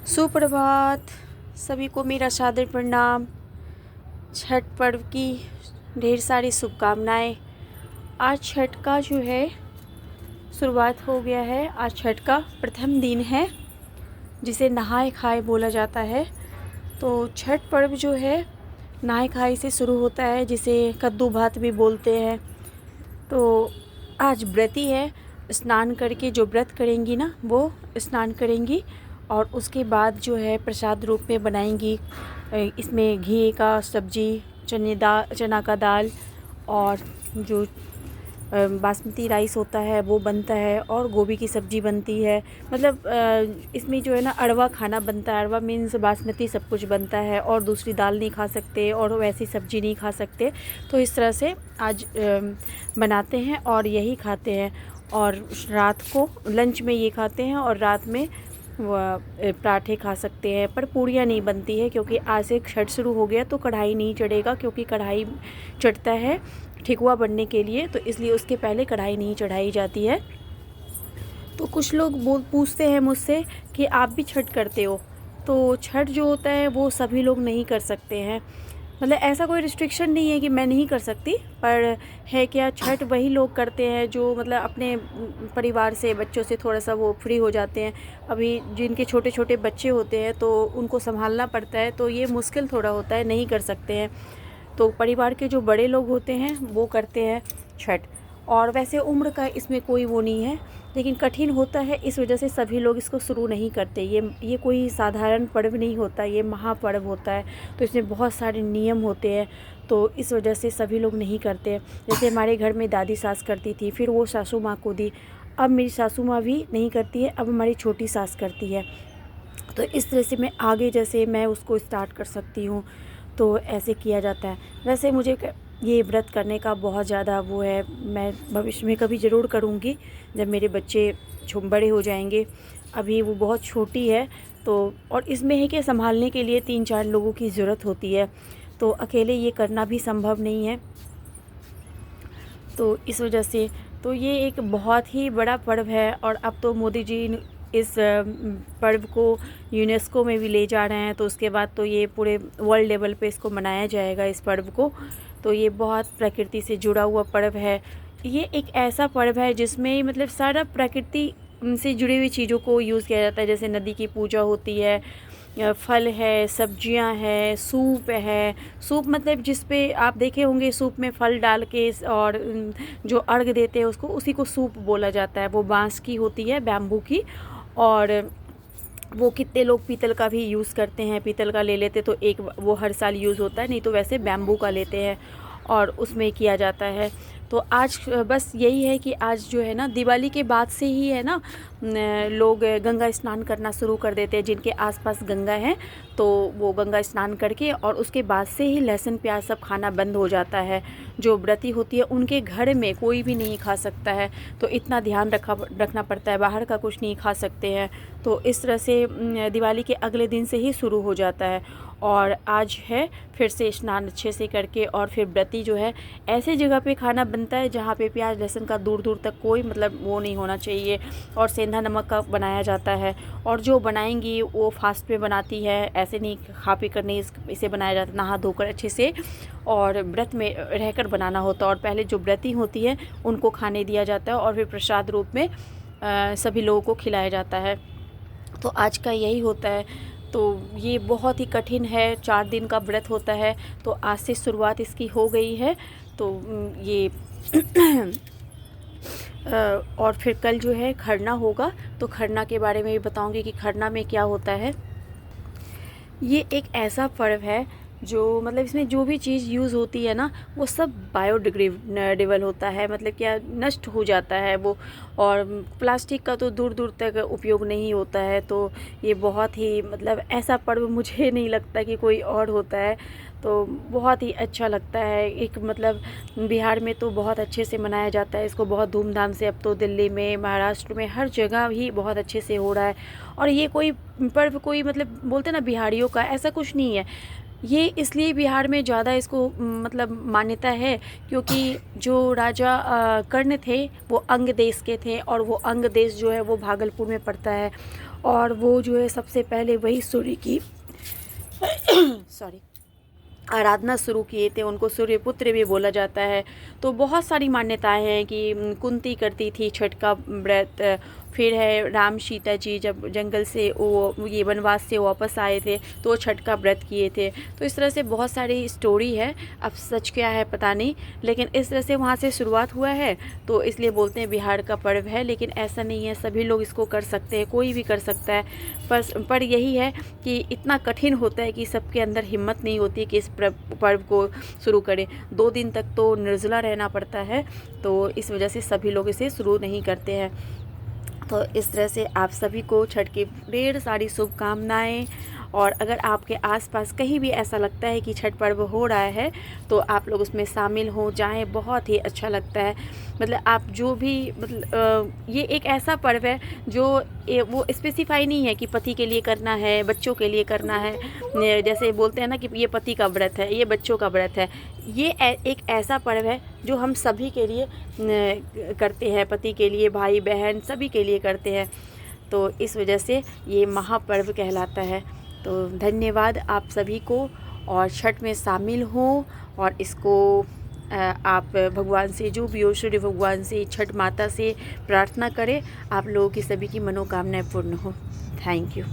सुप्रभात। सभी को मेरा सादर प्रणाम। छठ पर्व की ढेर सारी शुभकामनाएं। आज छठ का जो है शुरुआत हो गया है। आज छठ का प्रथम दिन है जिसे नहाए खाए बोला जाता है। तो छठ पर्व जो है नहाए खाए से शुरू होता है, जिसे कद्दू भात भी बोलते हैं। तो आज व्रती है, स्नान करके जो व्रत करेंगी ना वो स्नान करेंगी और उसके बाद जो है प्रसाद रूप में बनाएंगी। इसमें घी का सब्जी, चना का दाल और जो बासमती राइस होता है वो बनता है और गोभी की सब्ज़ी बनती है। मतलब इसमें जो है ना अरवा खाना बनता है। अरवा मीन्स बासमती सब कुछ बनता है और दूसरी दाल नहीं खा सकते और वैसी सब्ज़ी नहीं खा सकते। तो इस तरह से आज बनाते हैं और यही खाते हैं। और रात को लंच में ये खाते हैं और रात में पराठे खा सकते हैं, पर पूड़ियाँ नहीं बनती है क्योंकि आज से छठ शुरू हो गया तो कढ़ाई नहीं चढ़ेगा। क्योंकि कढ़ाई चढ़ता है ठेकुआ बनने के लिए, तो इसलिए उसके पहले कढ़ाई नहीं चढ़ाई जाती है। तो कुछ लोग पूछते हैं मुझसे कि आप भी छठ करते हो। तो छठ जो होता है वो सभी लोग नहीं कर सकते हैं। मतलब ऐसा कोई रिस्ट्रिक्शन नहीं है कि मैं नहीं कर सकती, पर है क्या, छठ वही लोग करते हैं जो मतलब अपने परिवार से, बच्चों से थोड़ा सा वो फ्री हो जाते हैं। अभी जिनके छोटे छोटे बच्चे होते हैं तो उनको संभालना पड़ता है, तो ये मुश्किल थोड़ा होता है, नहीं कर सकते हैं। तो परिवार के जो बड़े लोग होते हैं वो करते हैं छठ। और वैसे उम्र का इसमें कोई वो नहीं है, लेकिन कठिन होता है, इस वजह से सभी लोग इसको शुरू नहीं करते। ये कोई साधारण पर्व नहीं होता, ये महापर्व होता है। तो इसमें बहुत सारे नियम होते हैं, तो इस वजह से सभी लोग नहीं करते। जैसे हमारे घर में दादी सास करती थी, फिर वो सासू माँ को दी। अब मेरी सासू माँ भी नहीं करती है, अब हमारी छोटी सास करती है। तो इस तरह से मैं आगे जैसे मैं उसको स्टार्ट कर सकती हूँ, तो ऐसे किया जाता है। वैसे मुझे ये व्रत करने का बहुत ज़्यादा वो है। मैं भविष्य में कभी ज़रूर करूँगी जब मेरे बच्चे बड़े हो जाएंगे। अभी वो बहुत छोटी है, तो और इसमें है कि संभालने के लिए 3-4 लोगों की ज़रूरत होती है, तो अकेले ये करना भी संभव नहीं है। तो इस वजह से तो ये एक बहुत ही बड़ा पर्व है। और अब तो मोदी जी इस पर्व को यूनेस्को में भी ले जा रहे हैं, तो उसके बाद तो ये पूरे वर्ल्ड लेवल पे इसको मनाया जाएगा, इस पर्व को। तो ये बहुत प्रकृति से जुड़ा हुआ पर्व है। ये एक ऐसा पर्व है जिसमें मतलब सारा प्रकृति से जुड़ी हुई चीज़ों को यूज़ किया जाता है। जैसे नदी की पूजा होती है, फल है, सब्जियां है, सूप है। सूप मतलब जिस पे आप देखे होंगे, सूप में फल डाल के और जो अर्घ देते हैं उसको, उसी को सूप बोला जाता है। वो बांस की होती है, बैम्बू की। और वो कितने लोग पीतल का भी यूज़ करते हैं, पीतल का ले लेते तो एक वो हर साल यूज़ होता है, नहीं तो वैसे बैम्बू का लेते हैं और उसमें किया जाता है। तो आज बस यही है कि आज जो है ना दिवाली के बाद से ही है ना लोग गंगा स्नान करना शुरू कर देते हैं। जिनके आसपास गंगा है तो वो गंगा स्नान करके और उसके बाद से ही लहसुन प्याज सब खाना बंद हो जाता है। जो व्रती होती है उनके घर में कोई भी नहीं खा सकता है, तो इतना ध्यान रखना पड़ता है, बाहर का कुछ नहीं खा सकते हैं। तो इस तरह से दिवाली के अगले दिन से ही शुरू हो जाता है। और आज है फिर से स्नान अच्छे से करके और फिर व्रती जो है ऐसे जगह पे खाना बनता है जहाँ पे प्याज लहसुन का दूर दूर तक कोई मतलब वो नहीं होना चाहिए, और सेंधा नमक का बनाया जाता है। और जो बनाएंगी वो फास्ट में बनाती है, ऐसे नहीं खा पी कर नहीं इसे बनाया जाता, नहा धोकर अच्छे से और व्रत में रहकर बनाना होता है। और पहले जो व्रती होती है उनको खाने दिया जाता है और फिर प्रसाद रूप में सभी लोगों को खिलाया जाता है। तो आज का यही होता है। तो ये बहुत ही कठिन है, 4 दिन का व्रत होता है। तो आज से शुरुआत इसकी हो गई है। तो ये और फिर कल जो है खरना होगा, तो खरना के बारे में भी बताऊंगी कि खरना में क्या होता है। ये एक ऐसा पर्व है जो मतलब इसमें जो भी चीज़ यूज़ होती है ना वो सब बायोडिग्रेडेबल होता है, मतलब क्या नष्ट हो जाता है वो। और प्लास्टिक का तो दूर दूर तक उपयोग नहीं होता है। तो ये बहुत ही मतलब ऐसा पर्व मुझे नहीं लगता कि कोई और होता है, तो बहुत ही अच्छा लगता है। एक मतलब बिहार में तो बहुत अच्छे से मनाया जाता है इसको, बहुत धूमधाम से। अब तो दिल्ली में, महाराष्ट्र में, हर जगह ही बहुत अच्छे से हो रहा है। और ये कोई पर्व कोई मतलब बोलते ना बिहारियों का, ऐसा कुछ नहीं है। ये इसलिए बिहार में ज़्यादा इसको मतलब मान्यता है क्योंकि जो राजा कर्ण थे वो अंग देश के थे, और वो अंग देश जो है वो भागलपुर में पड़ता है। और वो जो है सबसे पहले वही सूर्य की सॉरी आराधना शुरू किए थे। उनको सूर्यपुत्र भी बोला जाता है। तो बहुत सारी मान्यताएं हैं कि कुंती करती थी छठ का व्रत। फिर है राम सीता जी जब जंगल से वो ये वनवास से वापस आए थे तो छठ का व्रत किए थे। तो इस तरह से बहुत सारी स्टोरी है, अब सच क्या है पता नहीं, लेकिन इस तरह से वहाँ से शुरुआत हुआ है। तो इसलिए बोलते हैं बिहार का पर्व है, लेकिन ऐसा नहीं है, सभी लोग इसको कर सकते हैं, कोई भी कर सकता है। पर यही है कि इतना कठिन होता है कि सबके अंदर हिम्मत नहीं होती कि इस पर्व को शुरू करें। 2 दिन तक तो निर्जला रहना पड़ता है, तो इस वजह से सभी लोग इसे शुरू नहीं करते हैं। तो इस तरह से आप सभी को छठ की ढेर सारी शुभकामनाएं। और अगर आपके आसपास कहीं भी ऐसा लगता है कि छठ पर्व हो रहा है तो आप लोग उसमें शामिल हो जाएं, बहुत ही अच्छा लगता है। मतलब आप जो भी ये एक ऐसा पर्व है जो वो स्पेसिफाई नहीं है कि पति के लिए करना है, बच्चों के लिए करना है। जैसे बोलते हैं ना कि ये पति का व्रत है, ये बच्चों का व्रत है। ये एक ऐसा पर्व है जो हम सभी के लिए करते हैं, पति के लिए, भाई बहन सभी के लिए करते हैं। तो इस वजह से ये महापर्व कहलाता है। तो धन्यवाद आप सभी को, और छठ में शामिल हों और इसको आप भगवान से जो भी हो, सूर्य भगवान से, छठ माता से प्रार्थना करें, आप लोगों की सभी की मनोकामनाएं पूर्ण हो। Thank you.